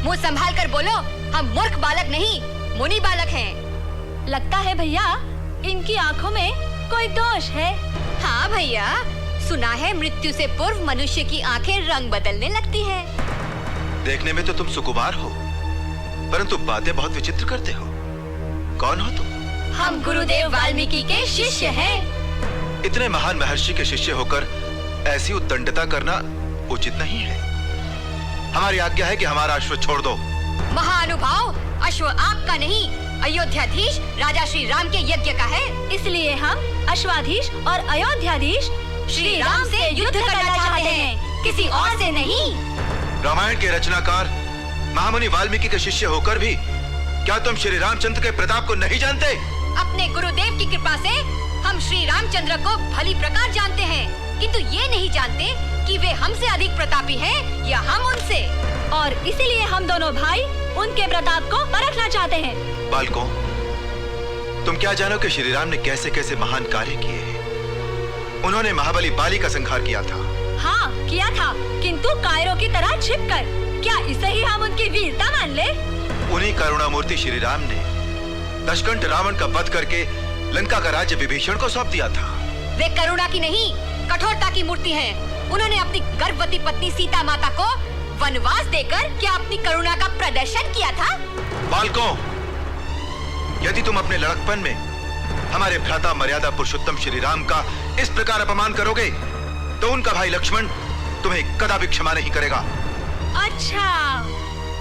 मुंह संभाल कर बोलो, हम मूर्ख बालक नहीं, मुनि बालक हैं। लगता है भैया इनकी आंखों में कोई दोष है। हाँ भैया, सुना है मृत्यु से पूर्व मनुष्य की आंखें रंग बदलने लगती हैं। देखने में तो तुम सुकुमार हो, परंतु बातें बहुत विचित्र करते हो। कौन हो तुम? हम गुरुदेव वाल्मीकि के शिष्य हैं। इतने महान महर्षि के शिष्य होकर ऐसी उद्दंडता करना उचित नहीं है। हमारी आज्ञा है कि हमारा अश्व छोड़ दो। महानुभाव, अश्व आपका नहीं, अयोध्याधीश राजा श्री राम के यज्ञ का है। इसलिए हम अश्वाधीश और अयोध्याधीश श्री राम से युद्ध करना चाहते हैं, किसी और से नहीं। रामायण के रचनाकार महामुनि वाल्मीकि के शिष्य होकर भी क्या तुम श्री रामचंद्र के प्रताप को नहीं जानते? अपने गुरुदेव की कृपा से हम श्री रामचंद्र को भली प्रकार जानते हैं, किंतु ये नहीं जानते कि वे हमसे अधिक प्रतापी हैं या हम उनसे। और इसीलिए हम दोनों भाई उनके प्रताप को परखना चाहते हैं। बालकों, तुम क्या जानो कि श्री राम ने कैसे कैसे महान कार्य किए हैं। उन्होंने महाबली बाली का संहार किया था। हाँ किया था, किंतु कायरों की तरह छिपकर। क्या इसे ही हम उनकी वीरता मान ले? उन्हीं करुणामूर्ति श्री राम ने दशकंठ रावण का वध करके लंका का राज्य विभीषण को सौंप दिया था। वे करुणा की नहीं, कठोरता की मूर्ति हैं। उन्होंने अपनी गर्भवती पत्नी सीता माता को वनवास देकर क्या अपनी करुणा का प्रदर्शन किया था? बालकों, यदि तुम अपने लड़कपन में हमारे भ्राता मर्यादा पुरुषोत्तम श्री राम का इस प्रकार अपमान करोगे तो उनका भाई लक्ष्मण तुम्हें कदापि क्षमा नहीं करेगा। अच्छा,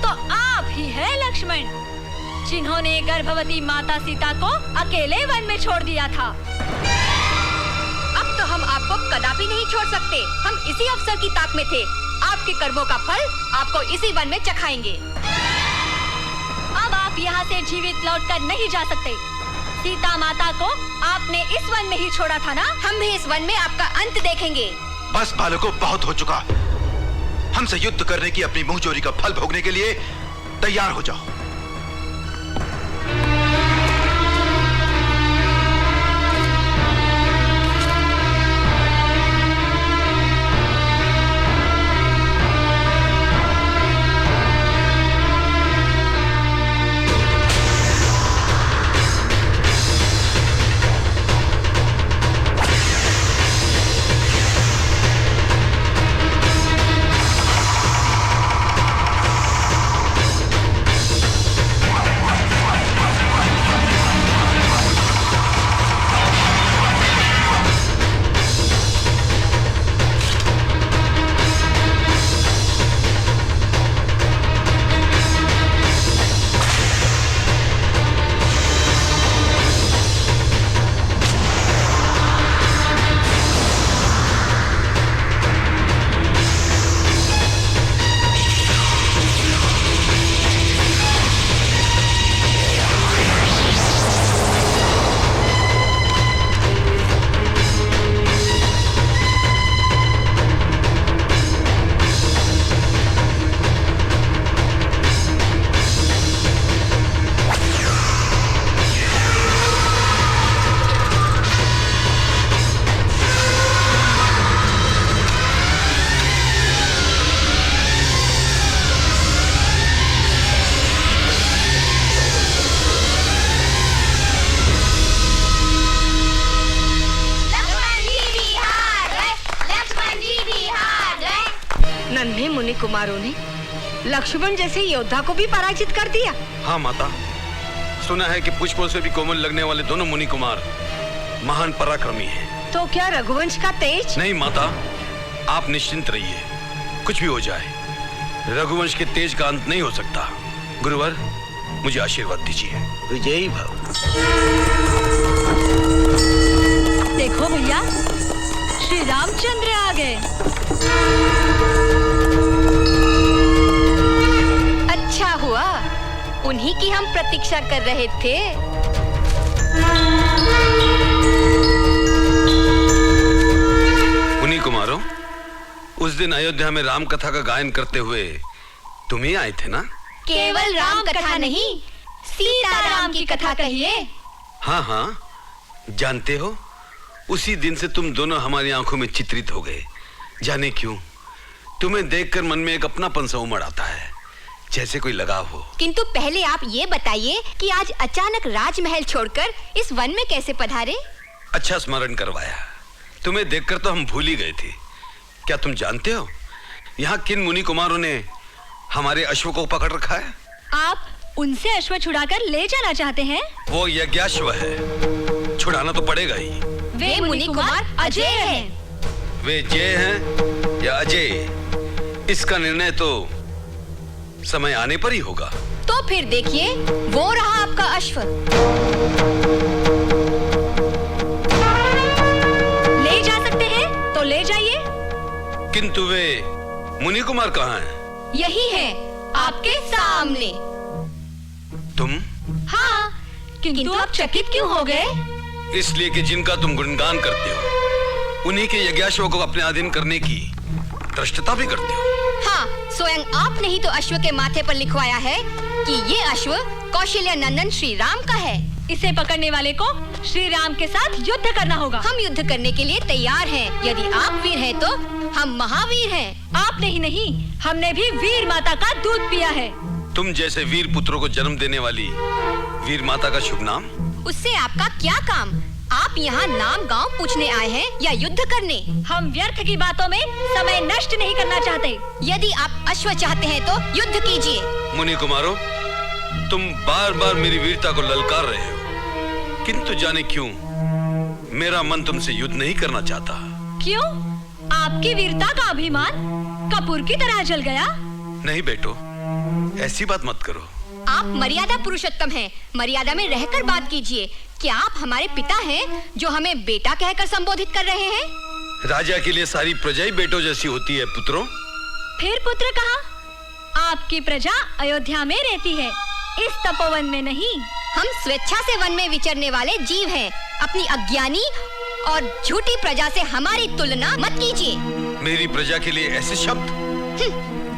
तो आप ही है लक्ष्मण, जिन्होंने गर्भवती माता सीता को अकेले वन में छोड़ दिया था। अब तो हम आपको कदापि नहीं छोड़ सकते। हम इसी अवसर की ताक में थे। आपके कर्मों का फल आपको इसी वन में चखाएंगे। अब आप यहाँ से जीवित लौटकर नहीं जा सकते। सीता माता को आपने इस वन में ही छोड़ा था ना? हम भी इस वन में आपका अंत देखेंगे। बस बालकों, बहुत हो चुका। हमसे युद्ध करने की अपनी मुंहचोरी का फल भोगने के लिए तैयार हो जाओ। मुनि कुमारों ने लक्ष्मण जैसे योद्धा को भी पराजित कर दिया। हाँ माता, सुना है कि पुष्पों से भी कोमल लगने वाले दोनों मुनि कुमार महान पराक्रमी हैं। तो क्या रघुवंश का तेज? नहीं माता, आप निश्चिंत रहिए, कुछ भी हो जाए रघुवंश के तेज का अंत नहीं हो सकता। गुरुवर, मुझे आशीर्वाद दीजिए। विजयी भव। देखो भैया, श्री रामचंद्र आ गए। अच्छा हुआ, उन्हीं की हम प्रतीक्षा कर रहे थे। मुनि कुमारों, उस दिन अयोध्या में राम कथा का गायन करते हुए तुम ही आए थे ना? केवल राम कथा नहीं, सीता राम की कथा कहिए। हाँ हाँ, जानते हो, उसी दिन से तुम दोनों हमारी आंखों में चित्रित हो गए। जाने क्यों, तुम्हें देखकर मन में एक अपनापन सा उमड़ आता है, जैसे कोई लगाव हो। किंतु पहले आप ये बताइए कि आज अचानक राजमहल छोड़कर इस वन में कैसे पधारे? अच्छा स्मरण करवाया। तुम्हें देखकर तो हम भूल ही गए थे। क्या तुम जानते हो यहाँ किन मुनि कुमारों ने हमारे अश्व को पकड़ रखा है? आप उनसे अश्व छुड़ाकर ले जाना चाहते हैं? वो यज्ञाश्व है, छुड़ाना तो पड़ेगा ही। वे मुनि कुमार अजय हैं। वे जय हैं या अजय, इसका निर्णय तो समय आने पर ही होगा। तो फिर देखिए, वो रहा आपका अश्व। ले जा सकते हैं तो ले जाइए। किंतु वे मुनि कुमार कहाँ हैं? यही है, आपके सामने। तुम? हाँ, किंतु आप चकित क्यों हो गए? इसलिए कि जिनका तुम गुणगान करते हो, उन्हीं के यज्ञाश्व को अपने अधीन करने की धृष्टता भी करते हो। हाँ, स्वयं आपने ही तो अश्व के माथे पर लिखवाया है कि ये अश्व कौशल्या नंदन श्री राम का है। इसे पकड़ने वाले को श्री राम के साथ युद्ध करना होगा। हम युद्ध करने के लिए तैयार हैं। यदि आप वीर हैं तो हम महावीर हैं। आपने ही नहीं, हमने भी वीर माता का दूध पिया है। तुम जैसे वीर पुत्रों को जन्म देने वाली वीर माता का शुभ नाम? उससे आपका क्या काम? आप यहाँ नाम गांव पूछने आए हैं या युद्ध करने? हम व्यर्थ की बातों में समय नष्ट नहीं करना चाहते। यदि आप अश्व चाहते हैं तो युद्ध कीजिए। मुनि कुमारों, तुम बार बार मेरी वीरता को ललकार रहे हो, किंतु जाने क्यों मेरा मन तुमसे युद्ध नहीं करना चाहता। क्यों? आपकी वीरता का अभिमान कपूर की तरह जल गया? नहीं बेटो, ऐसी बात मत करो। आप मर्यादा पुरुषोत्तम हैं, मर्यादा में रहकर बात कीजिए। क्या आप हमारे पिता हैं जो हमें बेटा कहकर संबोधित कर रहे हैं? राजा के लिए सारी प्रजा ही बेटों जैसी होती है पुत्रों। फिर पुत्र कहा? आपकी प्रजा अयोध्या में रहती है, इस तपोवन में नहीं। हम स्वेच्छा से वन में विचरने वाले जीव हैं। अपनी अज्ञानी और झूठी प्रजा से हमारी तुलना मत कीजिए। मेरी प्रजा के लिए ऐसे शब्द?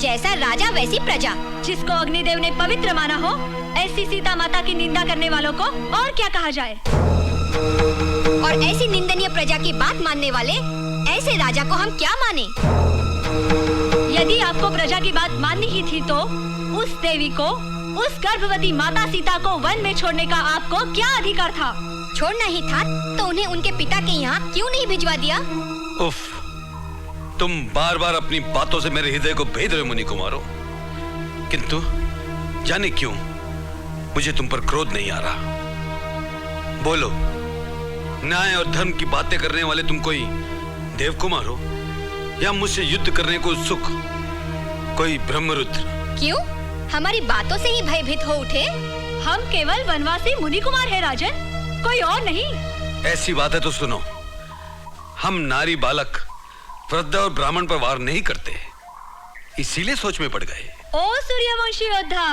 जैसा राजा वैसी प्रजा। जिसको अग्निदेव ने पवित्र माना हो, ऐसी सीता माता की निंदा करने वालों को और क्या कहा जाए? और ऐसी निंदनीय प्रजा की बात मानने वाले ऐसे राजा को हम क्या माने? यदि आपको प्रजा की बात माननी ही थी तो उस देवी को, उस गर्भवती माता सीता को वन में छोड़ने का आपको क्या अधिकार था? छोड़ना ही था तो उन्हें उनके पिता के यहाँ क्यों नहीं भिजवा दिया? उफ, तुम बार बार अपनी बातों से मेरे हृदय को भेद रहे हो मुनि कुमारों। किंतु जाने क्यों मुझे तुम पर क्रोध नहीं आ रहा। बोलो, न्याय और धर्म की बातें करने वाले तुम कोई देव कुमार हो या मुझसे युद्ध करने को उत्सुक कोई ब्रह्मरुद्र? क्यों? हमारी बातों से ही भयभीत हो उठे? हम केवल वनवासी मुनि कुमार है राजन, कोई और नहीं। ऐसी बात है तो सुनो। हम नारी बालक, वृद्ध और ब्राह्मण पर वार नहीं करते, इसीलिए सोच में पड़ गए। ओ सूर्यवंशी योद्धा,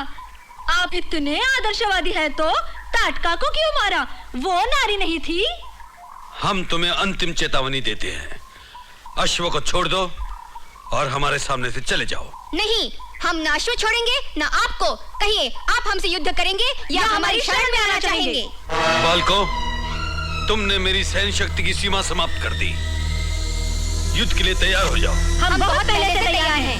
आप इतने आदर्शवादी हैं तो ताटका को क्यों मारा? वो नारी नहीं थी? हम तुम्हें अंतिम चेतावनी देते हैं, अश्व को छोड़ दो और हमारे सामने से चले जाओ। नहीं, हम ना अश्व छोड़ेंगे ना आपको। कहिए, आप हमसे युद्ध करेंगे या हमारी शरण में आना चाहेंगे? बालकों, तुमने मेरी सहन शक्ति की सीमा समाप्त कर दी। युद्ध के लिए तैयार हो जाओ। हम बहुत पहले से तैयार हैं।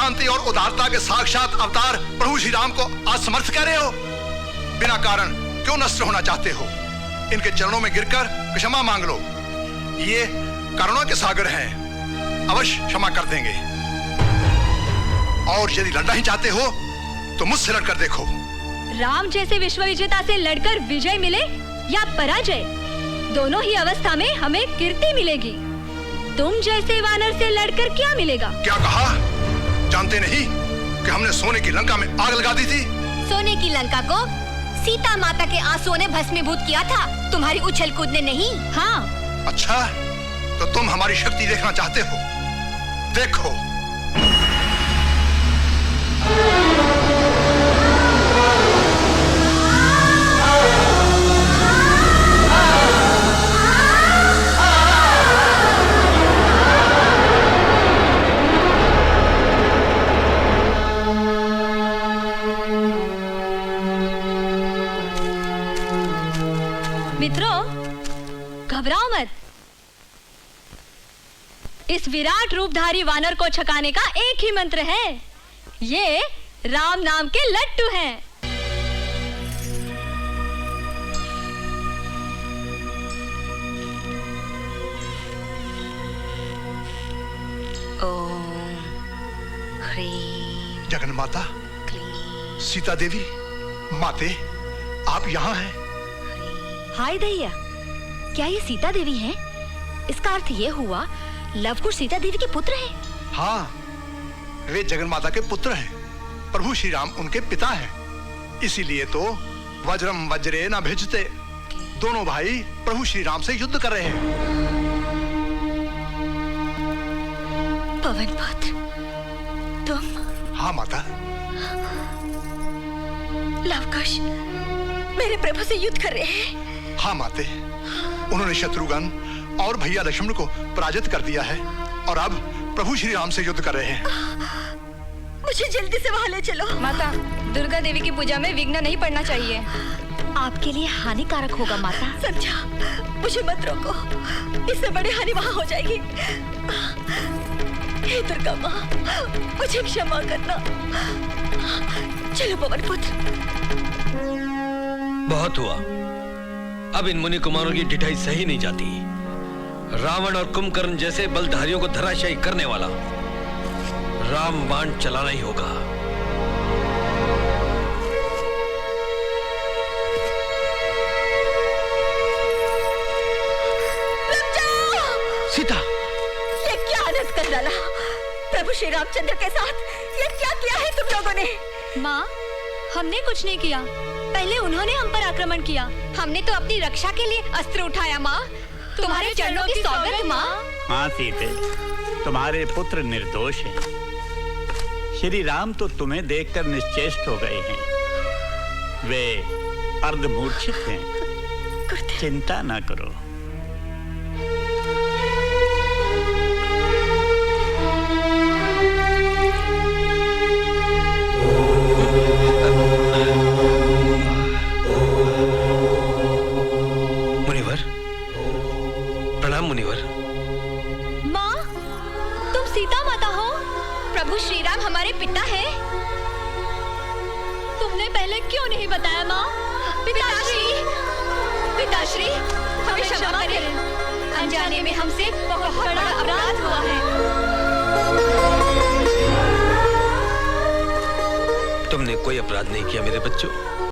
शांति और उदारता के साक्षात अवतार प्रभु श्री राम को असमर्थ कह रहे हो? बिना कारण क्यों नष्ट होना चाहते हो? इनके चरणों में गिरकर क्षमा मांग लो। ये करुणा के सागर हैं, अवश्य क्षमा कर देंगे। और यदि लड़ना ही चाहते हो तो मुझसे लड़कर देखो। राम जैसे विश्व विजेता से लड़कर विजय मिले या पराजय, दोनों ही अवस्था में हमें कीर्ति मिलेगी। तुम जैसे वानर से लड़कर क्या मिलेगा? क्या कहा? जानते नहीं कि हमने सोने की लंका में आग लगा दी थी? सोने की लंका को सीता माता के आंसुओं ने भस्मीभूत किया था, तुम्हारी उछल कूद ने नहीं। हाँ। अच्छा, तो तुम हमारी शक्ति देखना चाहते हो? देखो। मित्रों, घबराओ मत। इस विराट रूपधारी वानर को छकाने का एक ही मंत्र है। ये राम नाम के लट्टू हैं। ओम ह्रीं जगन माता, क्लीं सीता देवी, माते, आप यहाँ हैं? हाय दैया, क्या ये सीता देवी हैं? इसका अर्थ ये हुआ लवकुश सीता देवी के पुत्र हैं। हाँ, वे जगन माता के पुत्र हैं। प्रभु श्री राम उनके पिता हैं। इसीलिए तो वज्रम वज्रे न भिजते, दोनों भाई प्रभु श्री राम से युद्ध कर रहे हैं। पवन पुत्र, तुम? हाँ माता। लवकुश मेरे प्रभु से युद्ध कर रहे हैं। हाँ माते, उन्होंने शत्रुघ्न और भैया लक्ष्मण को पराजित कर दिया है और अब प्रभु श्री राम से युद्ध कर रहे हैं। मुझे जल्दी से वहां ले चलो। माता, दुर्गा देवी की पूजा में विघ्न नहीं पड़ना चाहिए। आपके लिए हानिकारक होगा माता। समझा, मुझे मत रोको, इससे बड़ी हानि वहां हो जाएगी। हे दुर्गा माँ, मुझे क्षमा करना। चलो पवन पुत्र। बहुत हुआ, अब इन मुनि कुमारों की ढिठाई सही नहीं जाती। रावण और कुंभकर्ण जैसे बलधारियों को धराशायी करने वाला राम बाण चलाना ही होगा। सीता, ये क्या अनर्थ कर डाला प्रभु श्री रामचंद्र के साथ? ये क्या किया है तुम लोगों ने? माँ, हमने कुछ नहीं किया, पहले उन्होंने हम पर आक्रमण किया। हमने तो अपनी रक्षा के लिए अस्त्र उठाया माँ। तुम्हारे चरणों की सौगंध माँ। हाँ सीते, तुम्हारे पुत्र निर्दोष हैं। श्री राम तो तुम्हें देखकर निश्चेष्ट हो गए हैं। वे अर्धमूर्छित हैं। चिंता ना करो। मुनिवर। माँ, तुम सीता माता हो? प्रभु श्री राम हमारे पिता हैं। तुमने पहले क्यों नहीं बताया माँ? पिताश्री, पिताश्री, हमें क्षमा करें। अनजाने में हमसे बहुत बड़ा अपराध हुआ है। तुमने कोई अपराध नहीं किया मेरे बच्चों।